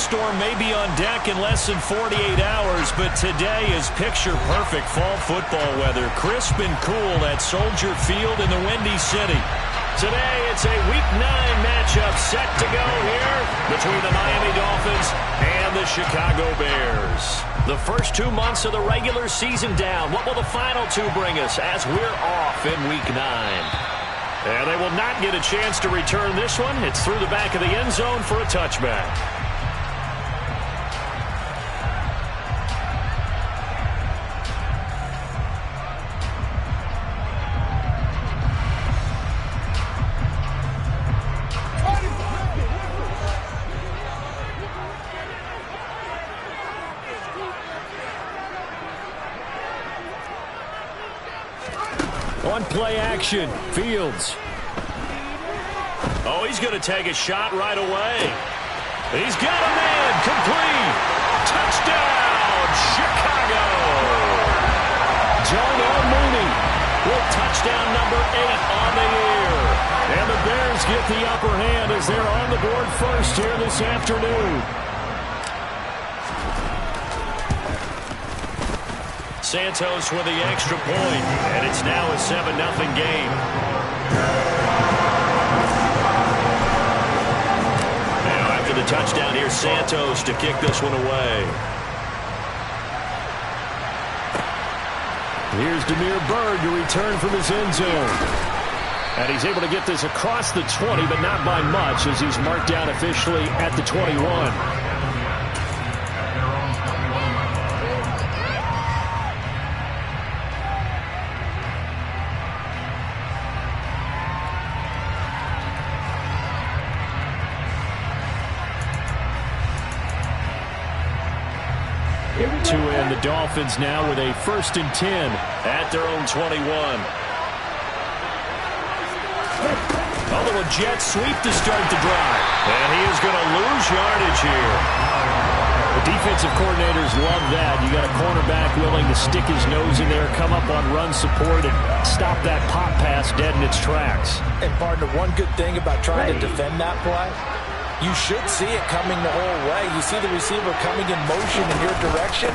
thunderstorm may be on deck in less than 48 hours, but today is picture-perfect fall football weather. Crisp and cool at Soldier Field in the Windy City. Today, it's a Week 9 matchup set to go here between the Miami Dolphins and the Chicago Bears. The first 2 months of the regular season down. What will the final 2 bring us as we're off in Week 9? And they will not get a chance to return this one. It's through the back of the end zone for a touchback. On play action, Fields. Oh, he's going to take a shot right away. He's got a man, complete. Touchdown, Chicago. Darnell Mooney with touchdown number 8 on the year. And the Bears get the upper hand as they're on the board first here this afternoon. Santos with the extra point, and it's now a 7-0 game. Now after the touchdown, here's Santos to kick this one away. Here's Damiere Byrd to return from his end zone. And he's able to get this across the 20, but not by much, as he's marked down officially at the 21. 2 and the Dolphins now with a 1st and 10 at their own 21. A little jet sweep to start the drive. And he is going to lose yardage here. The defensive coordinators love that. You got a cornerback willing to stick his nose in there, come up on run support, and stop that pop pass dead in its tracks. And, partner, one good thing about trying to defend that play, you should see it coming the whole way. You see the receiver coming in motion in your direction.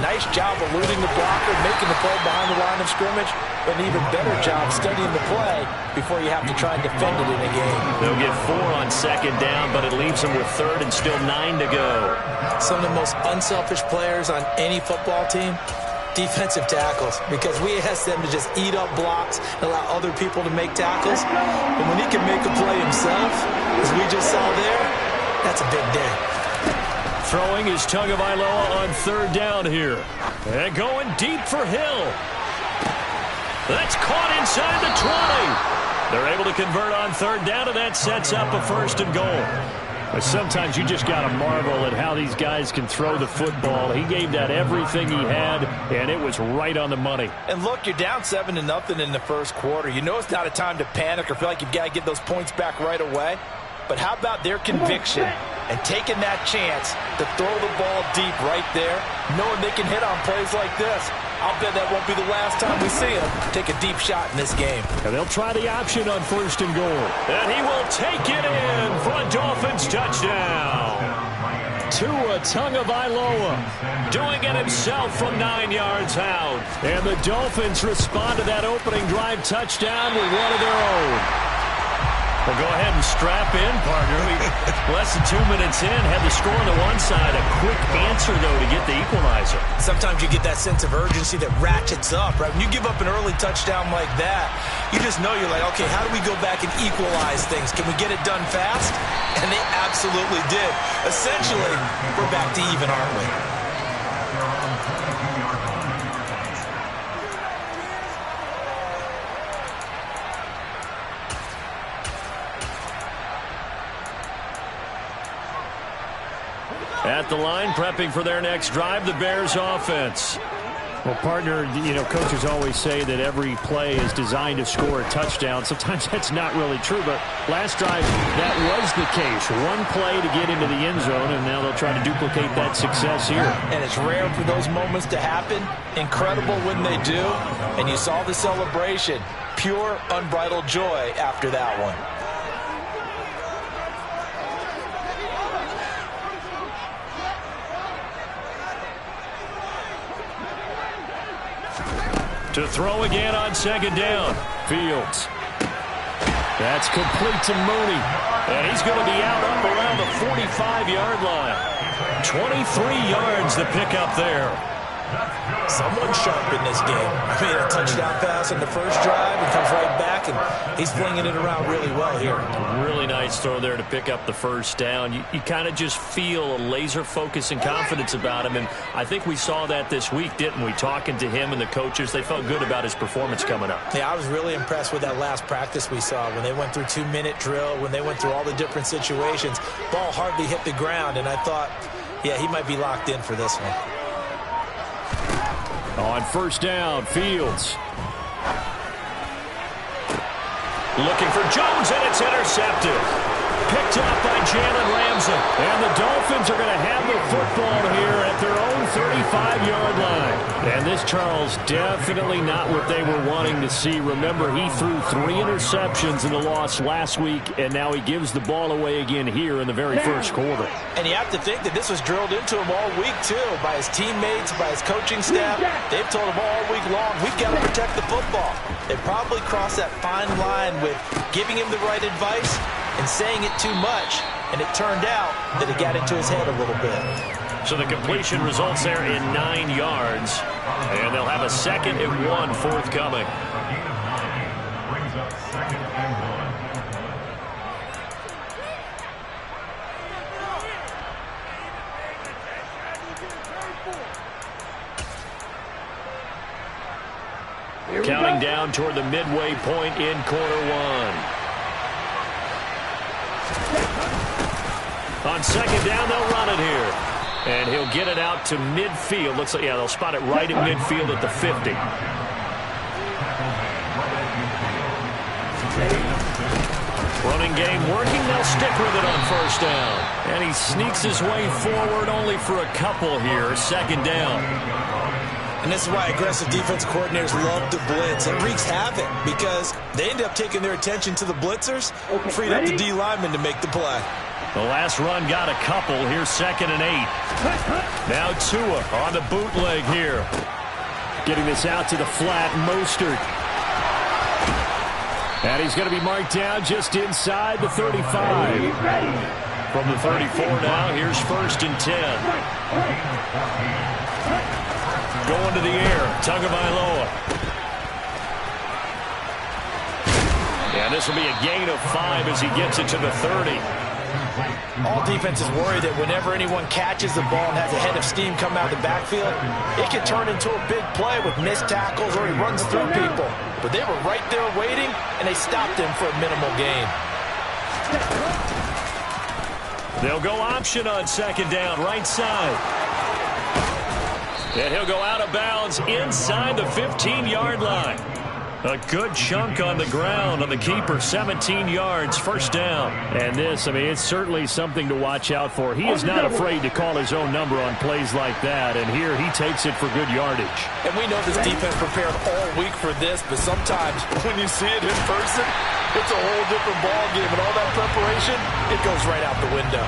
Nice job eluding the blocker, making the play behind the line of scrimmage, but an even better job studying the play before you have to try and defend it in a game. They'll get 4 on 2nd down, but it leaves them with 3rd and still 9 to go. Some of the most unselfish players on any football team, defensive tackles, because we ask them to just eat up blocks and allow other people to make tackles. But when he can make a play himself, as we just saw there, that's a big day. Throwing is Tagovailoa on 3rd down here. And going deep for Hill. That's caught inside the 20. They're able to convert on 3rd down, and that sets up a 1st and goal. But sometimes you just got to marvel at how these guys can throw the football. He gave that everything he had, and it was right on the money. And look, you're down 7-0 in the 1st quarter. You know it's not a time to panic or feel like you've got to get those points back right away. But how about their conviction and taking that chance to throw the ball deep right there, knowing they can hit on plays like this? I'll bet that won't be the last time we see them take a deep shot in this game. And they'll try the option on 1st and goal. And he will take it in for a Dolphins touchdown. Tua Tagovailoa doing it himself from 9 yards out. And the Dolphins respond to that opening drive touchdown with one of their own. Well, go ahead and strap in, partner. Less than 2 minutes in, had the score on the one side. A quick answer, though, to get the equalizer. Sometimes you get that sense of urgency that ratchets up, right? When you give up an early touchdown like that, you just know you're like, okay, how do we go back and equalize things? Can we get it done fast? And they absolutely did. Essentially, we're back to even, aren't we? At the line, prepping for their next drive, the Bears offense. Well, partner, coaches always say that every play is designed to score a touchdown. Sometimes that's not really true, but last drive, that was the case. One play to get into the end zone, and now they'll try to duplicate that success here. And it's rare for those moments to happen. Incredible when they do. And you saw the celebration. Pure, unbridled joy after that one. To throw again on second down. Fields. That's complete to Mooney. And he's going to be out up around the 45-yard line. 23 yards to pick up there. Someone sharp in this game. I mean, a touchdown pass on the first drive and comes right back, and he's flinging it around really well here. Really nice throw there to pick up the first down. You kind of just feel a laser focus and confidence about him, and I think we saw that this week, didn't we? Talking to him and the coaches, they felt good about his performance coming up. Yeah, I was really impressed with that last practice we saw when they went through 2-minute drill, when they went through all the different situations. Ball hardly hit the ground, and I thought, yeah, he might be locked in for this one. On first down, Fields. Looking for Jones, and it's intercepted. Picked up by Jalen Ramsey. And the Dolphins are going to have the football here at their own 35-yard line. And this, Charles, definitely not what they were wanting to see. Remember, he threw 3 interceptions in the loss last week, and now he gives the ball away again here in the very first quarter. And you have to think that this was drilled into him all week, too, by his teammates, by his coaching staff. They've told him all week long, we've got to protect the football. They probably crossed that fine line with giving him the right advice and saying it too much, and it turned out that it got into his head a little bit. So the completion results there in 9 yards, and they'll have a 2nd and 1 forthcoming. Counting down toward the midway point in quarter 1. On second down, they'll run it here. And he'll get it out to midfield. Looks like, yeah, they'll spot it right at midfield at the 50. Running game working. They'll stick with it on first down. And he sneaks his way forward only for a couple here. Second down. And this is why aggressive defensive coordinators love to blitz. It wreaks havoc because they end up taking their attention to the blitzers, freed up the D lineman to make the play. The last run got a couple. Here's 2nd and 8. Now Tua on the bootleg here. Getting this out to the flat. Mostert. And he's going to be marked down just inside the 35. From the 34 now, here's 1st and 10. Going to the air. Tagovailoa. And this will be a gain of 5 as he gets it to the 30. All defenses worry that whenever anyone catches the ball and has a head of steam come out of the backfield, it can turn into a big play with missed tackles or he runs through people. But they were right there waiting, and they stopped him for a minimal gain. They'll go option on second down, right side. And he'll go out of bounds inside the 15-yard line. A good chunk on the ground on the keeper, 17 yards, first down. And this, I mean, it's certainly something to watch out for. He is not afraid to call his own number on plays like that, and here he takes it for good yardage. And we know this defense prepared all week for this, but sometimes when you see it in person, it's a whole different ball game, and all that preparation, it goes right out the window.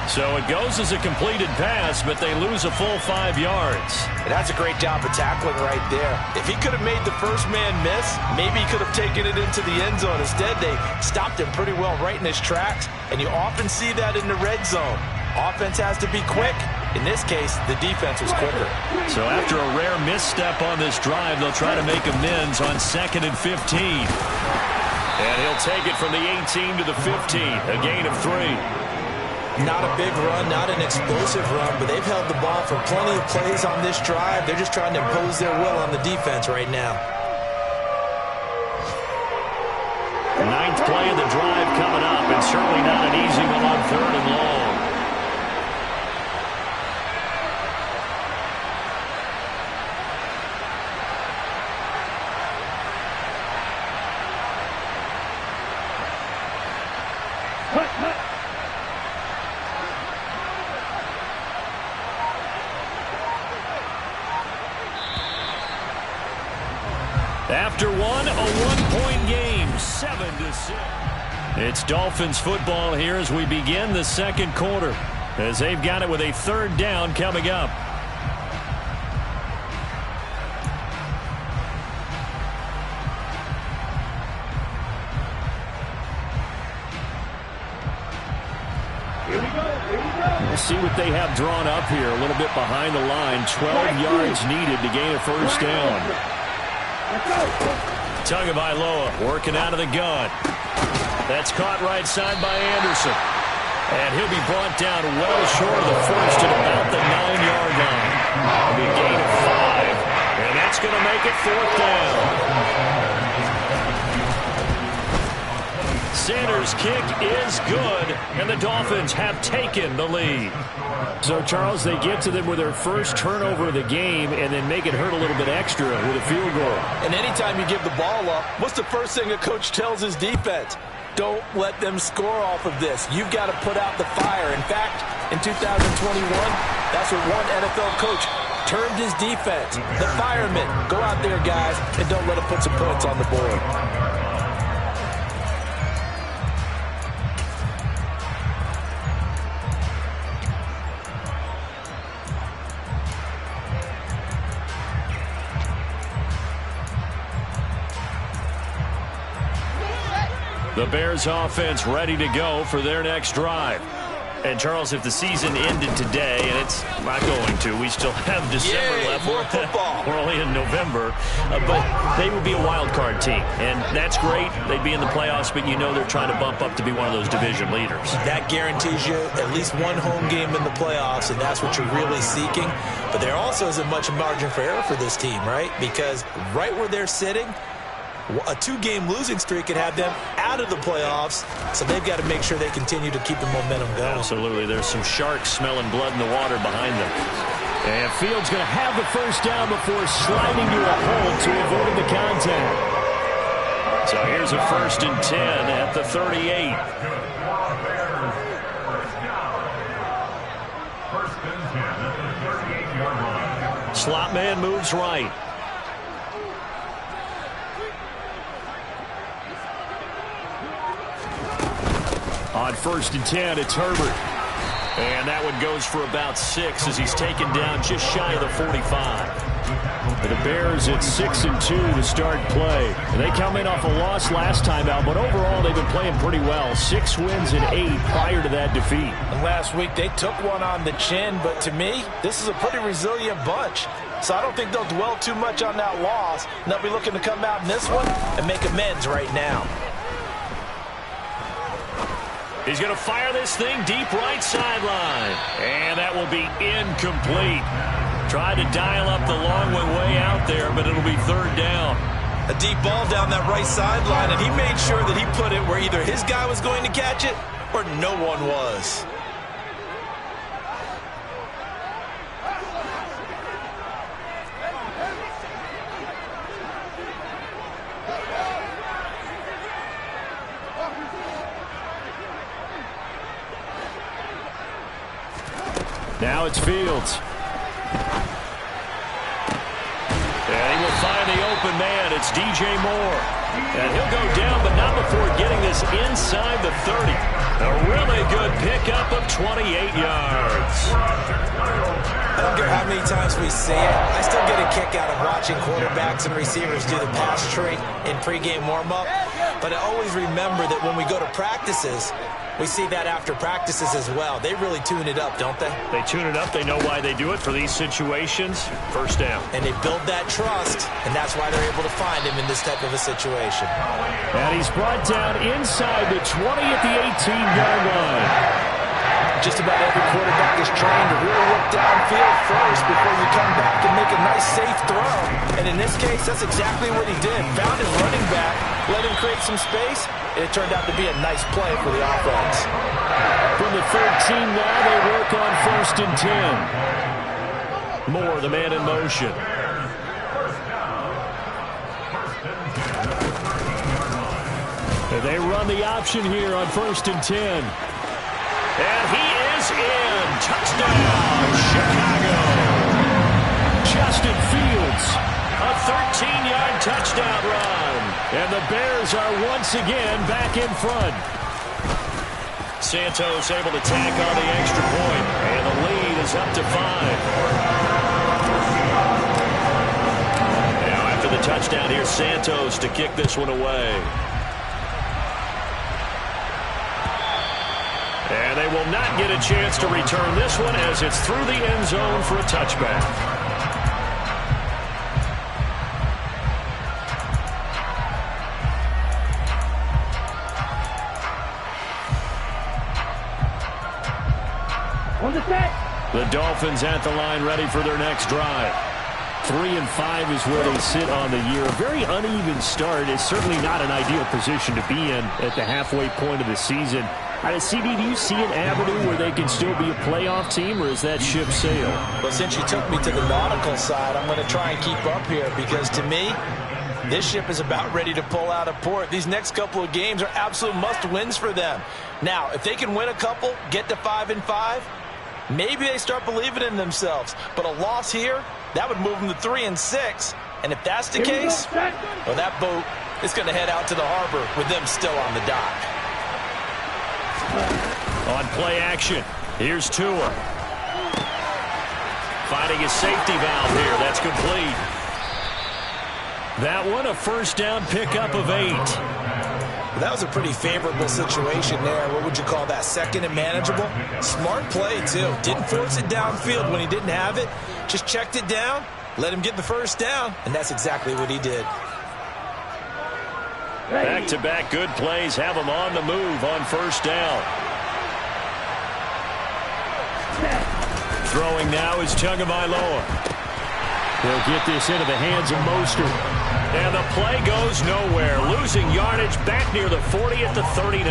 So it goes as a completed pass, but they lose a full 5 yards. And that's a great job of tackling right there. If he could have made the first man miss, maybe he could have taken it into the end zone. Instead, they stopped him pretty well right in his tracks, and you often see that in the red zone. Offense has to be quick. In this case, the defense was quicker. So after a rare misstep on this drive, they'll try to make amends on 2nd and 15. And he'll take it from the 18 to the 15, a gain of 3. Not a big run, not an explosive run, but they've held the ball for plenty of plays on this drive. They're just trying to impose their will on the defense right now. 9th play of the drive coming up, and certainly not an easy one on 3rd and long. After one, a one-point game, 7-6. It's Dolphins football here as we begin the second quarter, as they've got it with a 3rd down coming up. We'll see what they have drawn up here. A little bit behind the line. 12 yards needed to gain a first down. Tagovailoa working out of the gun. That's caught right side by Anderson. And he'll be brought down well short of the first at about the 9-yard line. It'll be a gain of 5. And that's going to make it fourth down. Sanders' kick is good, and the Dolphins have taken the lead. So, Charles, they get to them with their first turnover of the game and then make it hurt a little bit extra with a field goal. And anytime you give the ball up, what's the first thing a coach tells his defense? Don't let them score off of this. You've got to put out the fire. In fact, in 2021, that's what one NFL coach termed his defense. The firemen. Go out there, guys, and don't let them put some points on the board. The Bears offense ready to go for their next drive. And, Charles, if the season ended today, and it's not going to, we still have December left. More football. We're only in November. But they would be a wild card team. And that's great. They'd be in the playoffs, but you know they're trying to bump up to be one of those division leaders. That guarantees you at least one home game in the playoffs, and that's what you're really seeking. But there also isn't much margin for error for this team, right? Because right where they're sitting, a 2-game losing streak could have them out of the playoffs, so they've got to make sure they continue to keep the momentum going. Absolutely. There's some sharks smelling blood in the water behind them. And Fields going to have the first down before sliding to a hold to avoid the contact. So here's a 1st and 10 at the 38. Slot man moves right. On 1st and 10, it's Herbert. And that one goes for about 6 as he's taken down just shy of the 45. For the Bears, it's 6 and 2 to start play. And they come in off a loss last time out, but overall they've been playing pretty well. 6 wins and 8 prior to that defeat. And last week they took one on the chin, but to me, this is a pretty resilient bunch. So I don't think they'll dwell too much on that loss. And they'll be looking to come out in this one and make amends right now. He's going to fire this thing deep right sideline. And that will be incomplete. Tried to dial up the long one way out there, but it'll be 3rd down. A deep ball down that right sideline, and he made sure that he put it where either his guy was going to catch it or no one was. Now it's Fields. And he will find the open man. It's DJ Moore. And he'll go down, but not before getting this inside the 30. A really good pickup of 28 yards. I don't care how many times we see it. I still get a kick out of watching quarterbacks and receivers do the pass tree in pregame warm-up. But I always remember that when we go to practices, we see that after practices as well. They really tune it up, don't they? They tune it up. They know why they do it for these situations. First down. And they build that trust, and that's why they're able to find him in this type of a situation. And he's brought down inside the 20 at the 18-yard line. Just about every quarterback is trained to really look downfield first before you come back and make a nice, safe throw. And in this case, that's exactly what he did. Found his running back, let him create some space, and it turned out to be a nice play for the offense. From the 13 now, they work on 1st and 10. Moore, the man in motion. And they run the option here on 1st and 10. And he is in. Touchdown, Chicago. Justin Fields, a 13-yard touchdown run. And the Bears are once again back in front. Santos able to tack on the extra point. And the lead is up to 5. Now after the touchdown, here's Santos to kick this one away. And they they will not get a chance to return this one as it's through the end zone for a touchback. The Dolphins at the line ready for their next drive. 3-5 is where they sit on the year. A very uneven start. It's certainly not an ideal position to be in at the halfway point of the season. CD, do you see an avenue where they can still be a playoff team, or is that ship sailed? Well, since you took me to the nautical side, I'm going to try and keep up here because to me, this ship is about ready to pull out of port. These next couple of games are absolute must-wins for them. Now, if they can win a couple, get to 5-5, maybe they start believing in themselves. But a loss here, that would move them to 3-6. And if that's the case, well, that boat is going to head out to the harbor with them still on the dock. On play action, here's Tua. Finding his safety valve here. That's complete. That one, a first down pickup of 8. Well, that was a pretty favorable situation there. What would you call that? Second and manageable? Smart play, too. Didn't force it downfield when he didn't have it. Just checked it down, let him get the first down, and that's exactly what he did. Back-to-back good plays have him on the move on first down. Throwing now is Tagovailoa. He'll get this into the hands of Mostert. And the play goes nowhere. Losing yardage back near the 40 at the 39.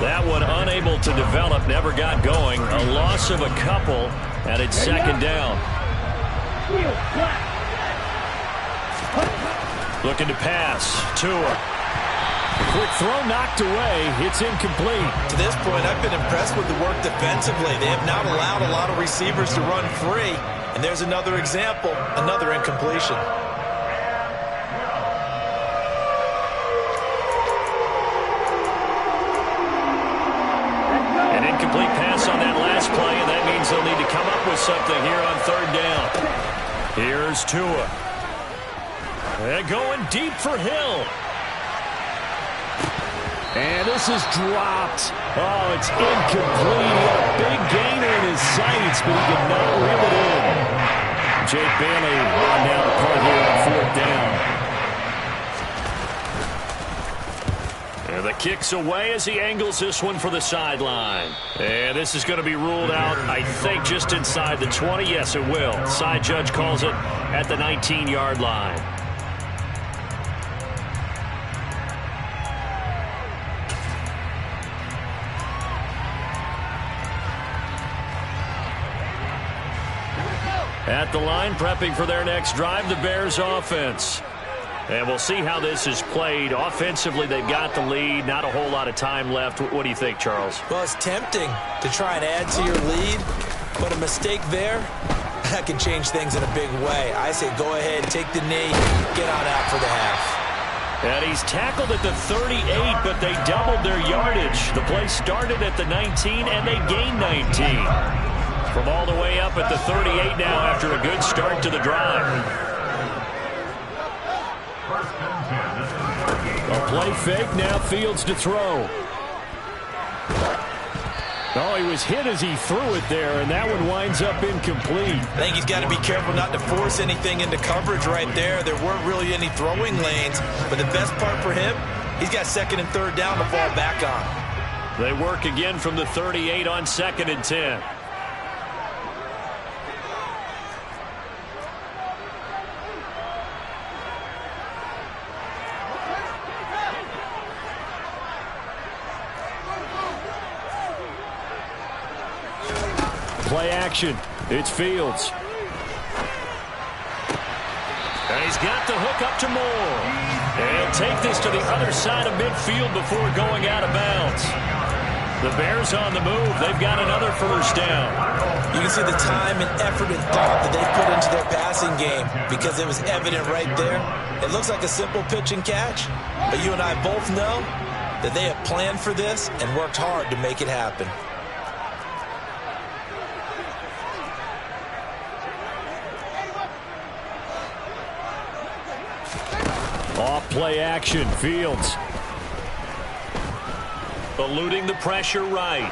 That one unable to develop, never got going. A loss of a couple, and it's second down. Looking to pass. Tua. Quick throw knocked away. It's incomplete. To this point, I've been impressed with the work defensively. They have not allowed a lot of receivers to run free. And there's another example, another incompletion. An incomplete pass on that last play, and that means they'll need to come up with something here on third down. Here's Tua. They're going deep for Hill. And this is dropped. Oh, it's incomplete. He had a big gainer in his sights, but he could not reel it in. Jake Bailey on down the punt here on fourth down. And the kick's away as he angles this one for the sideline. And this is going to be ruled out, I think, just inside the 20. Yes, it will. Side judge calls it at the 19-yard line. At the line, prepping for their next drive, the Bears offense. And we'll see how this is played. Offensively, they've got the lead. Not a whole lot of time left. What do you think, Charles? Well, it's tempting to try and add to your lead, but a mistake there, that can change things in a big way. I say go ahead, take the knee, get on out for the half. And he's tackled at the 38, but they doubled their yardage. The play started at the 19, and they gained 19. From all the way up at the 38 now after a good start to the drive. A play fake, now Fields to throw. Oh, he was hit as he threw it there, and that one winds up incomplete. I think he's got to be careful not to force anything into coverage right there. There weren't really any throwing lanes, but the best part for him, he's got second and third down to fall back on. They work again from the 38 on second and 10. Play action. It's Fields. And he's got the hook up to Moore. And he'll take this to the other side of midfield before going out of bounds. The Bears on the move. They've got another first down. You can see the time and effort and thought that they put into their passing game because it was evident right there. It looks like a simple pitch and catch, but you and I both know that they have planned for this and worked hard to make it happen. Off play action, Fields. Eluding the pressure right.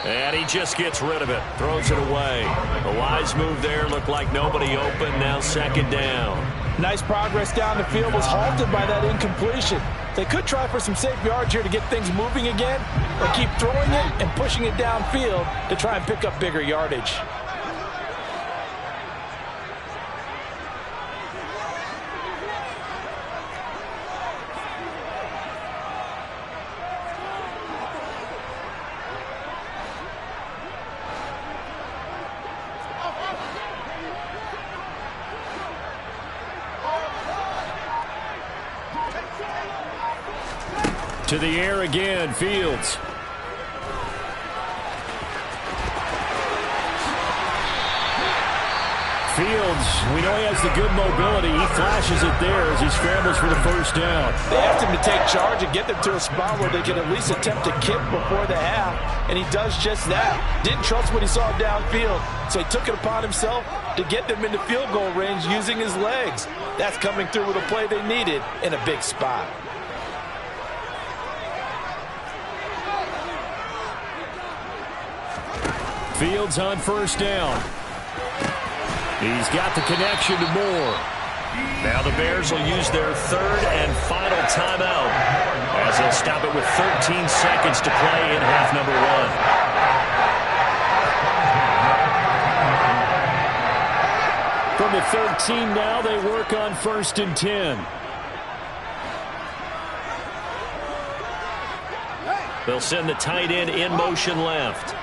And he just gets rid of it. Throws it away. A wise move there. Looked like nobody open. Now second down. Nice progress down the field. Was halted by that incompletion. They could try for some safe yards here to get things moving again, or keep throwing it and pushing it downfield to try and pick up bigger yardage. To the air again, Fields. Fields, we know he has the good mobility. He flashes it there as he scrambles for the first down. They asked him to take charge and get them to a spot where they can at least attempt to kick before the half, and he does just that. Didn't trust what he saw downfield, so he took it upon himself to get them into field goal range using his legs. That's coming through with a play they needed in a big spot. Fields on first down. He's got the connection to Moore. Now the Bears will use their third and final timeout as they'll stop it with 13 seconds to play in half number one. From the 13 now, they work on first and 10. They'll send the tight end in motion left.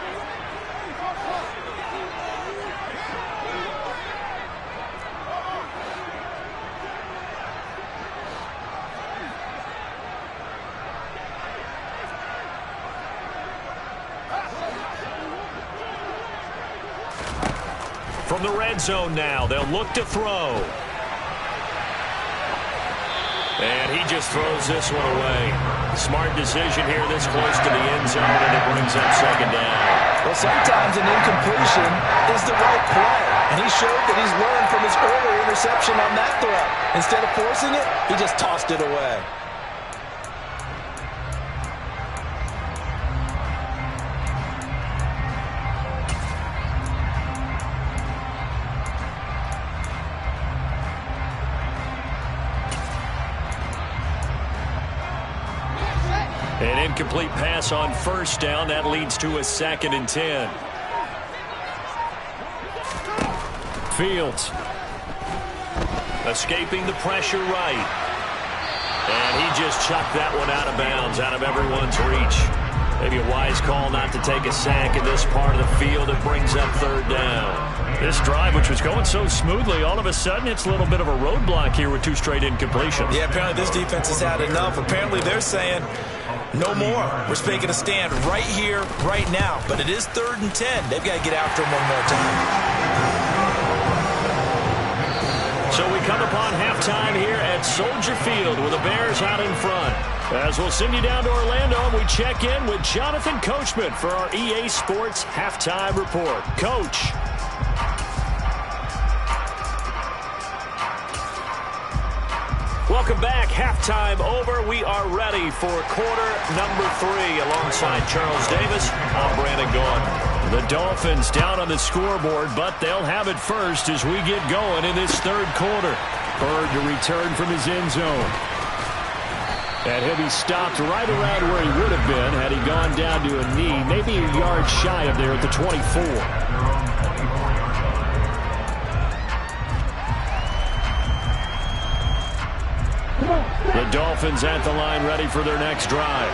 From the red zone now, they'll look to throw. And he just throws this one away. Smart decision here this close to the end zone, and it brings up second down. Well, sometimes an incompletion is the right play, and he showed that he's learned from his earlier interception on that throw. Instead of forcing it, he just tossed it away. An incomplete pass on first down. That leads to a second and 10. Fields. Escaping the pressure right. And he just chucked that one out of bounds, out of everyone's reach. Maybe a wise call not to take a sack in this part of the field. It brings up third down. This drive, which was going so smoothly, all of a sudden it's a little bit of a roadblock here with two straight incompletions. Yeah, apparently this defense has had enough. Apparently they're saying, no more. We're making a stand right here, right now. But it is third and 10. They've got to get after him one more time. So we come upon halftime here at Soldier Field with the Bears out in front. As we'll send you down to Orlando, and we check in with Jonathan Coachman for our EA Sports Halftime Report. Coach. Welcome back. Halftime over. We are ready for quarter number 3. Alongside Charles Davis, I'm Brandon Gaudin. The Dolphins down on the scoreboard, but they'll have it first as we get going in this third quarter. Bird to return from his end zone. And he'll be stopped right around where he would have been had he gone down to a knee, maybe a yard shy of there at the 24. The Dolphins at the line ready for their next drive.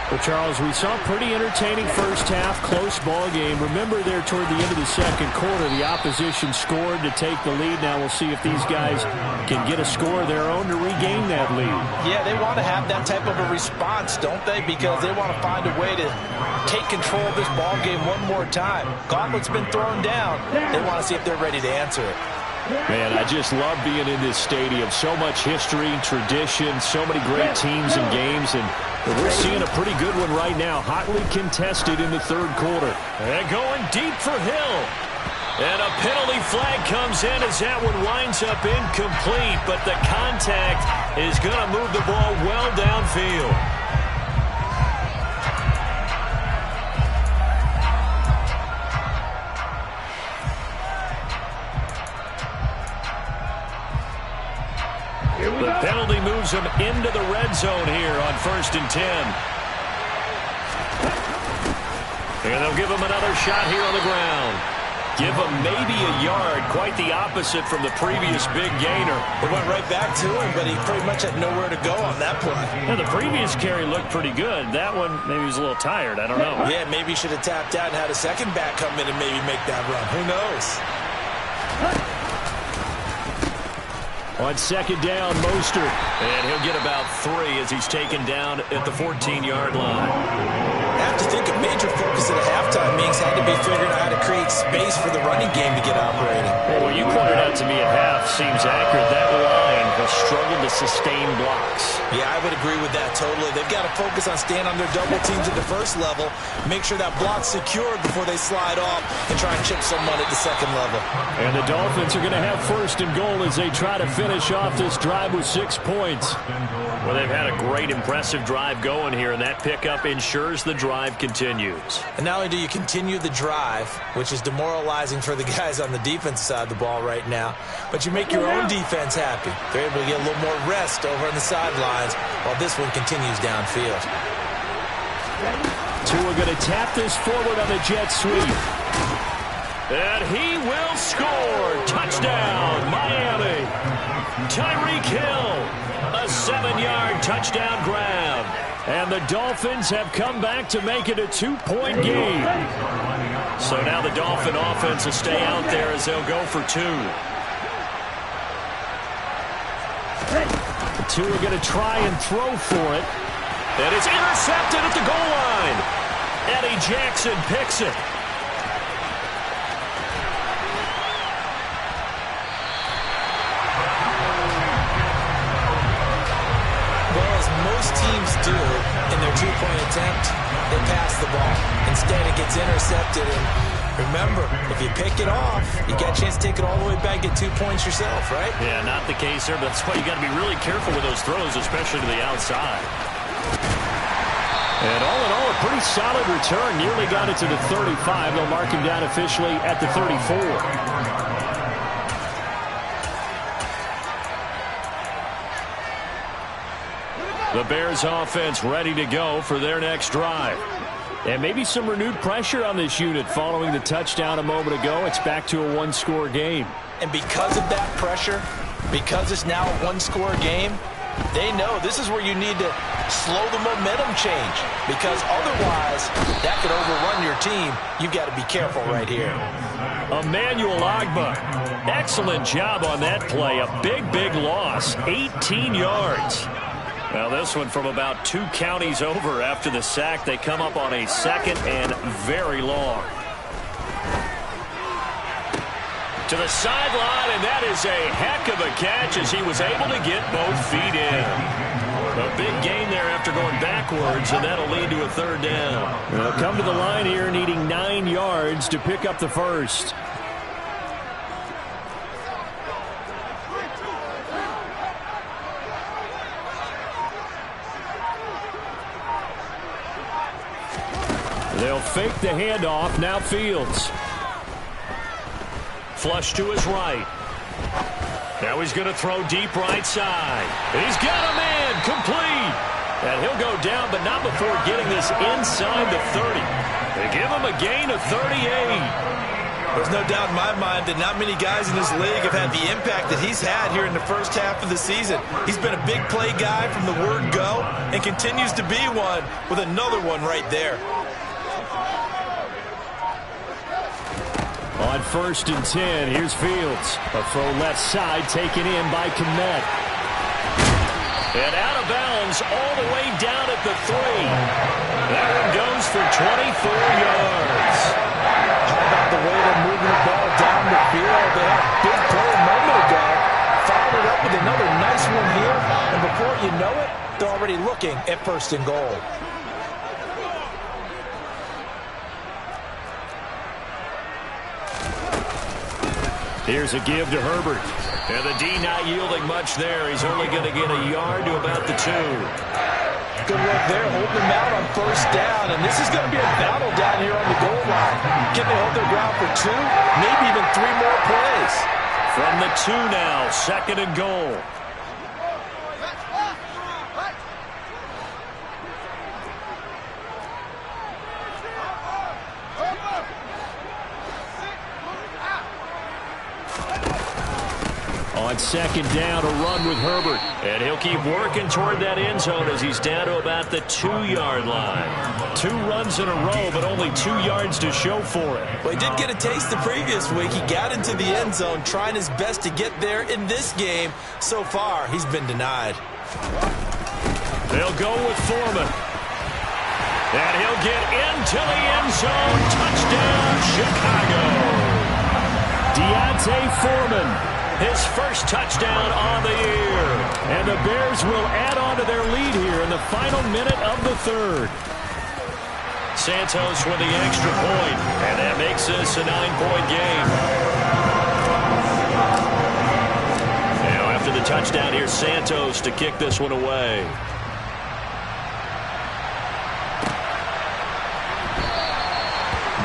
Well, Charles, we saw a pretty entertaining first half, close ball game. Remember there toward the end of the second quarter, the opposition scored to take the lead. Now we'll see if these guys can get a score of their own to regain that lead. Yeah, they want to have that type of a response, don't they? Because they want to find a way to take control of this ball game one more time. Gauntlet's been thrown down. They want to see if they're ready to answer it. Man, I just love being in this stadium. So much history, tradition, so many great teams and games, and we're seeing a pretty good one right now. Hotly contested in the third quarter. And going deep for Hill. And a penalty flag comes in as that one winds up incomplete, but the contact is going to move the ball well downfield. The penalty moves him into the red zone here on 1st and 10. And they'll give him another shot here on the ground. Give him maybe a yard, quite the opposite from the previous big gainer. It went right back to him, but he pretty much had nowhere to go on that play. Yeah, the previous carry looked pretty good. That one, maybe he was a little tired. I don't know. Yeah, maybe he should have tapped out and had a second back come in and maybe make that run. Who knows? On 2nd down, Mostert. And he'll get about 3 as he's taken down at the 14-yard line. I have to think a major focus at a halftime meetings had to be figuring out how to create space for the running game to get operating. Well, what you pointed out to me at half seems accurate. That line has struggled to sustain blocks. Yeah, I would agree with that totally. They've got to focus on staying on their double teams at the first level, make sure that block's secured before they slide off and try and chip someone at the second level. And the Dolphins are going to have 1st and goal as they try to finish off this drive with 6 points. Well, they've had a great, impressive drive going here, and that pickup ensures the drive continues. And not only do you continue the drive, which is demoralizing for the guys on the defensive side of the ball right now, but you make your own defense happy. They're able to get a little more rest over on the sidelines while this one continues downfield. Tua going to tap this forward on the jet sweep. And he will score. Touchdown, Miami. Tyreek Hill, a 7-yard touchdown grab. And the Dolphins have come back to make it a 2-point game. So now the Dolphin offense will stay out there as they'll go for 2. The 2 are going to try and throw for it. And it's intercepted at the goal line. Eddie Jackson picks it. Teams do in their 2-point attempt, they pass the ball. Instead, it gets intercepted. And remember, if you pick it off, you got a chance to take it all the way back, get 2 points yourself, right? Yeah, not the case there, but that's why you got to be really careful with those throws, especially to the outside. And all in all, a pretty solid return. Nearly got it to the 35. They'll mark him down officially at the 34. The Bears offense ready to go for their next drive. And maybe some renewed pressure on this unit following the touchdown a moment ago. It's back to a 1-score game. And because of that pressure, because it's now a 1-score game, they know this is where you need to slow the momentum change. Because otherwise, that could overrun your team. You've got to be careful right here. Emmanuel Ogbah, excellent job on that play. A big, big loss, 18 yards. Well, this one from about 2 counties over after the sack. They come up on a 2nd and very long. To the sideline, and that is a heck of a catch as he was able to get both feet in. A big gain there after going backwards, and that'll lead to a 3rd down. They'll come to the line here needing 9 yards to pick up the first. They'll fake the handoff. Now Fields. Flush to his right. Now he's going to throw deep right side. And he's got a man complete. And he'll go down, but not before getting this inside the 30. They give him a gain of 38. There's no doubt in my mind that not many guys in this league have had the impact that he's had here in the first half of the season. He's been a big play guy from the word go and continues to be one with another one right there. On 1st and 10, here's Fields. A throw left side taken in by Kmet. And out of bounds all the way down at the 3. That one goes for 24 yards. How about the way they're moving the ball down the field? They had a big play a moment ago. Followed it up with another nice one here. And before you know it, they're already looking at 1st and goal. Here's a give to Herbert. And the D not yielding much there. He's only going to get a yard to about the 2. Good work there, holding them out on 1st down. And this is going to be a battle down here on the goal line. Can they hold their ground for 2? Maybe even 3 more plays. From the 2 now, 2nd and goal. On second down, a run with Herbert. And he'll keep working toward that end zone as he's down to about the 2-yard line. 2 runs in a row, but only 2 yards to show for it. Well, he did get a taste the previous week. He got into the end zone, trying his best to get there in this game. So far, he's been denied. They'll go with Foreman. And he'll get into the end zone. Touchdown, Chicago. Deontay Foreman, his first touchdown on the year. And the Bears will add on to their lead here in the final minute of the third. Santos with the extra point, and that makes this a 9-point game. Now after the touchdown, here's Santos to kick this one away.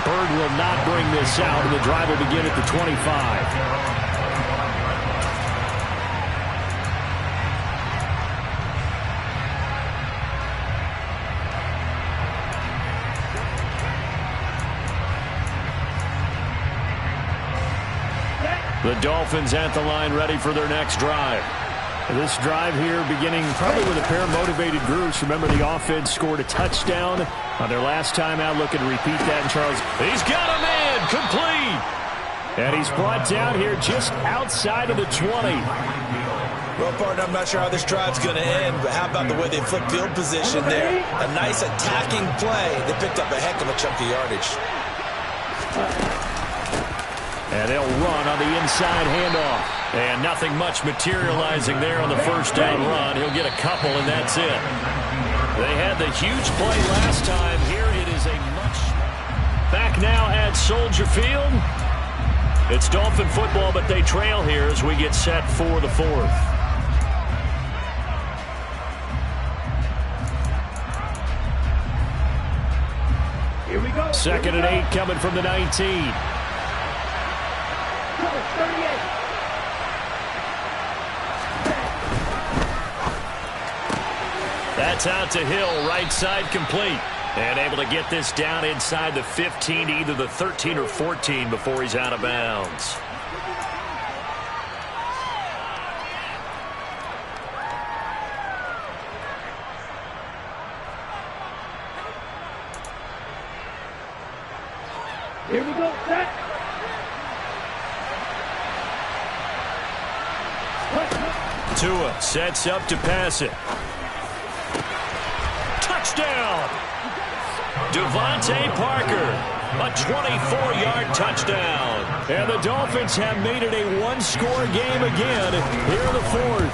Bird will not bring this out, and the drive will begin at the 25. The Dolphins at the line ready for their next drive. This drive here beginning probably with a pair of motivated groups. Remember, the offense scored a touchdown on their last time out. Looking to repeat that. And Charles, he's got a man complete. And he's brought down here just outside of the 20. Well, partner, I'm not sure how this drive's going to end, but how about the way they flip field position there? A nice attacking play. They picked up a heck of a chunk of yardage. And they'll run on the inside handoff. And nothing much materializing there on the first down run. He'll get a couple, and that's it. They had the huge play last time. Here it is a much... Back now at Soldier Field. It's Dolphin football, but they trail here as we get set for the fourth. Here we go. Second and 8 coming from the 19. That's out to Hill, right side complete. And able to get this down inside the 15 to either the 13 or 14 before he's out of bounds. Here we go, set. Tua sets up to pass it. Touchdown! Devontae Parker, a 24-yard touchdown. And the Dolphins have made it a one-score game again here in the fourth.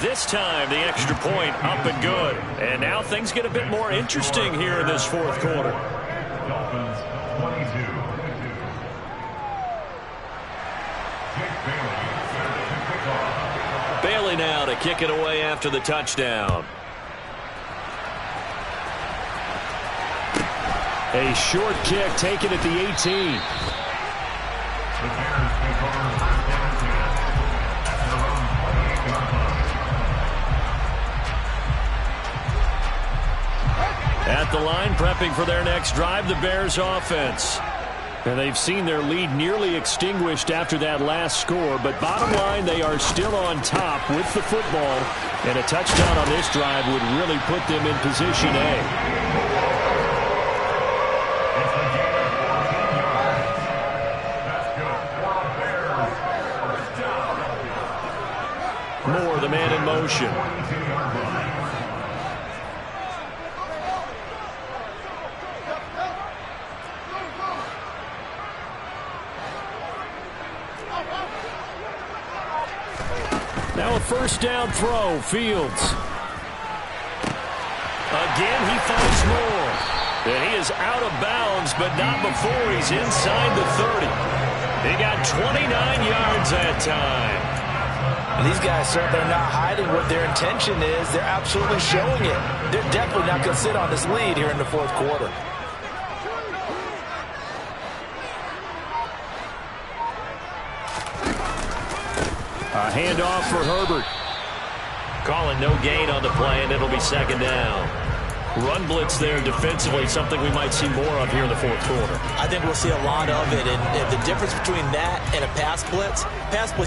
This time, the extra point up and good. And now things get a bit more interesting here in this fourth quarter. Dolphins 22. Bailey now to kick it away after the touchdown. A short kick taken at the 18. The Bears take over first down 10 at their own 28-yard line. At the line, prepping for their next drive, the Bears offense. And they've seen their lead nearly extinguished after that last score, but bottom line, they are still on top with the football, and a touchdown on this drive would really put them in position A. Moore, the man in motion. Now a first down throw, Fields. Again, he finds Moore. And he is out of bounds, but not before he's inside the 30. He got 29 yards that time. And these guys certainly are not hiding what their intention is. They're absolutely showing it. They're definitely not going to sit on this lead here in the fourth quarter. A handoff for Herbert. Calling no gain on the play, and it'll be second down. Run blitz there defensively, something we might see more of here in the fourth quarter. I think we'll see a lot of it, and the difference between that and a pass blitz,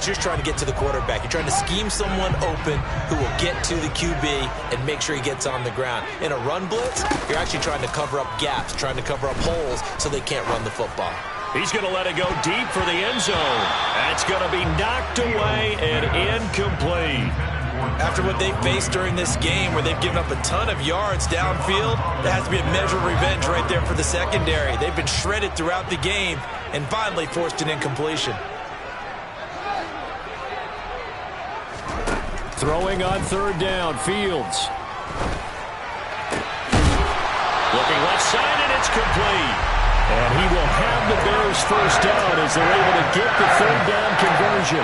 you're trying to get to the quarterback. You're trying to scheme someone open who will get to the QB and make sure he gets on the ground. In a run blitz, you're actually trying to cover up gaps, trying to cover up holes so they can't run the football. He's going to let it go deep for the end zone. That's going to be knocked away and incomplete. After what they faced during this game where they've given up a ton of yards downfield, that has to be a measure of revenge right there for the secondary. They've been shredded throughout the game and finally forced an incompletion. Throwing on third down, Fields. Looking left side, and it's complete. And he will have the Bears first down as they're able to get the third down conversion.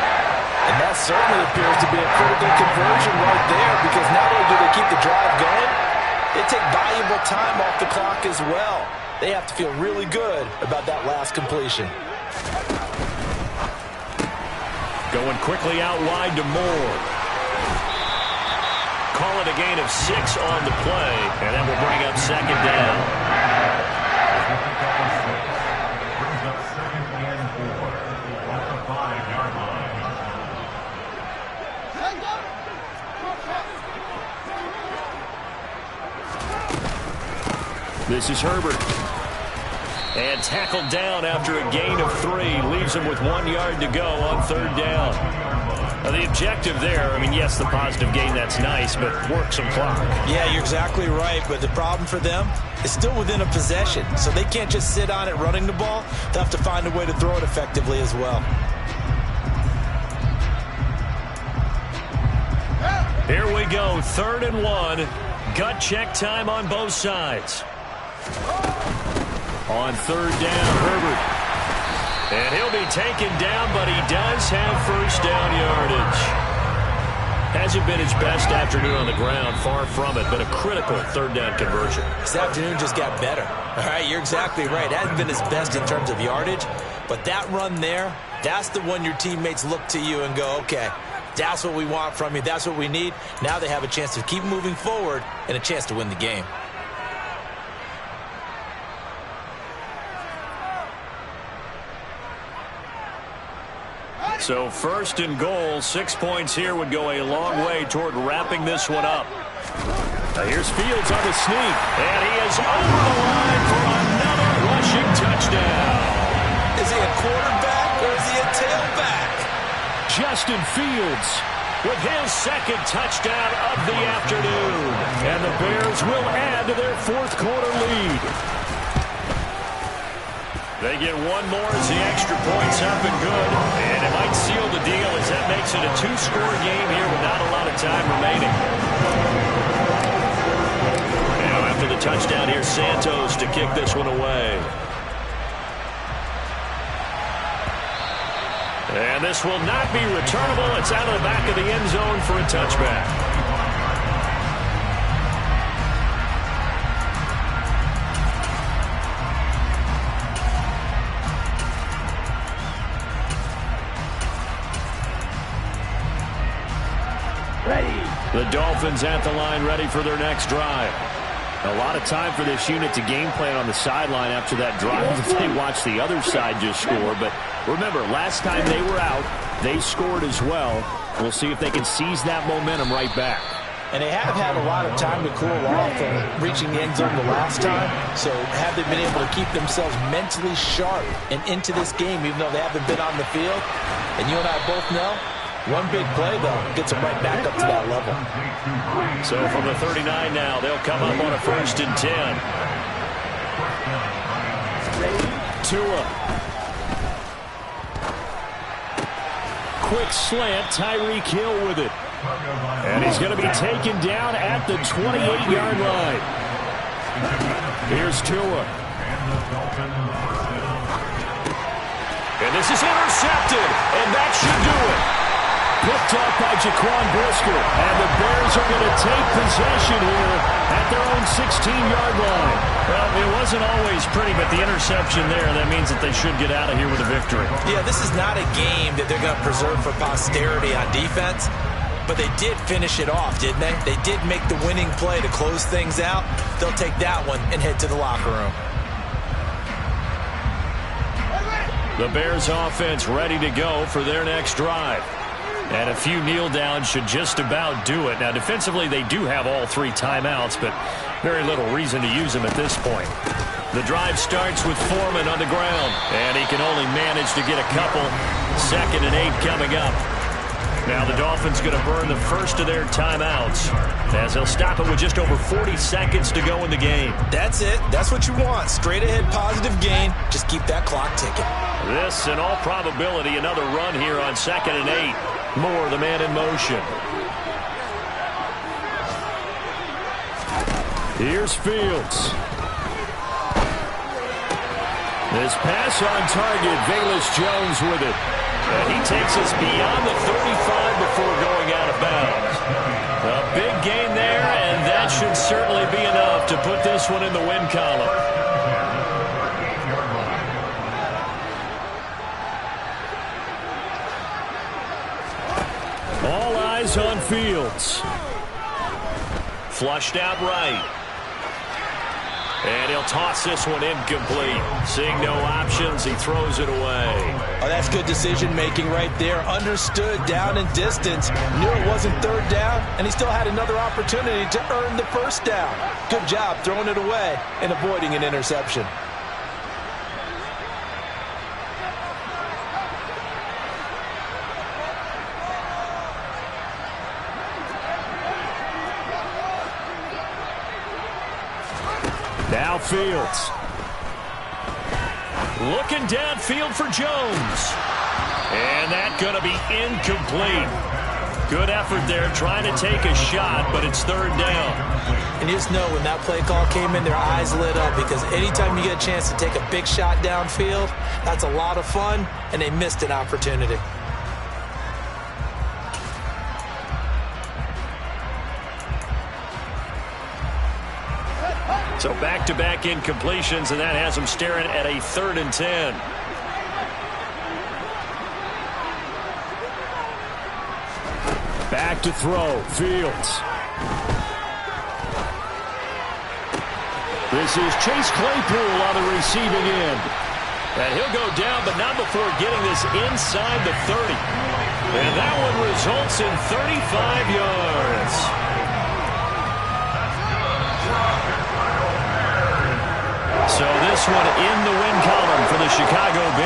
And that certainly appears to be a critical conversion right there, because not only do they keep the drive going, they take valuable time off the clock as well. They have to feel really good about that last completion. Going quickly out wide to Moore. Call it a gain of 6 on the play, and that will bring up second down. Brings up second and 4 at the 5-yard line. This is Herbert. And tackled down after a gain of 3. Leaves him with 1 yard to go on third down. Now the objective there, I mean, yes, the positive gain, that's nice, but work some clock. Yeah, you're exactly right, but the problem for them is still within a possession, so they can't just sit on it running the ball. They'll have to find a way to throw it effectively as well. Here we go, 3rd and 1. Gut check time on both sides. On third down, Herbert. And he'll be taken down, but he does have first down yardage. Hasn't been his best afternoon on the ground, far from it, but a critical third down conversion. This afternoon just got better. All right, you're exactly right. It hasn't been his best in terms of yardage, but that run there, that's the one your teammates look to you and go, okay, that's what we want from you. That's what we need. Now they have a chance to keep moving forward and a chance to win the game. So 1st and goal, 6 points here would go a long way toward wrapping this one up. Now here's Fields on the sneak, and he is over the line for another rushing touchdown. Is he a quarterback or is he a tailback? Justin Fields with his 2nd touchdown of the afternoon. And the Bears will add to their 4th quarter lead. They get one more as the extra point's up and good. And it might seal the deal as that makes it a 2-score game here with not a lot of time remaining. Now after the touchdown, here's Santos to kick this one away. And this will not be returnable. It's out of the back of the end zone for a touchback. The Dolphins at the line, ready for their next drive. A lot of time for this unit to game plan on the sideline after that drive that they watched the other side just score. But remember, last time they were out, they scored as well. We'll see if they can seize that momentum right back. And they have had a lot of time to cool off from reaching the end zone the last time. So have they been able to keep themselves mentally sharp and into this game, even though they haven't been on the field? And you and I both know, one big play, though, gets them right back up to that level. So from the 39 now, they'll come up on a 1st and 10. Tua. Quick slant, Tyreek Hill with it. And he's going to be taken down at the 28-yard line. Here's Tua. And this is intercepted, and that should do it. Picked up by Jaquan Brisker, and the Bears are going to take possession here at their own 16-yard line. Well, it wasn't always pretty, but the interception there, that means that they should get out of here with a victory. Yeah, this is not a game that they're going to preserve for posterity on defense. But they did finish it off, didn't they? They did make the winning play to close things out. They'll take that one and head to the locker room. The Bears offense ready to go for their next drive. And a few kneel downs should just about do it. Now, defensively, they do have all 3 timeouts, but very little reason to use them at this point. The drive starts with Foreman on the ground, and he can only manage to get a couple. 2nd and 8 coming up. Now the Dolphins going to burn the first of their timeouts as they'll stop it with just over 40 seconds to go in the game. That's it. That's what you want. Straight ahead positive gain. Just keep that clock ticking. This, in all probability, another run here on 2nd and 8. More of the man in motion. Here's Fields. This pass on target, Velus Jones with it. And he takes us beyond the 35 before going out of bounds. A big gain there, and that should certainly be enough to put this one in the win column. All eyes on Fields. Flushed out right. And he'll toss this one incomplete. Seeing no options, he throws it away. Oh, that's good decision-making right there. Understood down and distance. Knew it wasn't 3rd down, and he still had another opportunity to earn the 1st down. Good job throwing it away and avoiding an interception. Now Fields. Looking downfield for Jones. And that's going to be incomplete. Good effort there trying to take a shot, but it's 3rd down. And you just know when that play call came in, their eyes lit up because anytime you get a chance to take a big shot downfield, that's a lot of fun, and they missed an opportunity. So back-to-back incompletions, and that has them staring at a 3rd and 10. Back to throw, Fields. This is Chase Claypool on the receiving end. And he'll go down, but not before getting this inside the 30. And that one results in 35 yards. So this one in the win column for the Chicago Bears.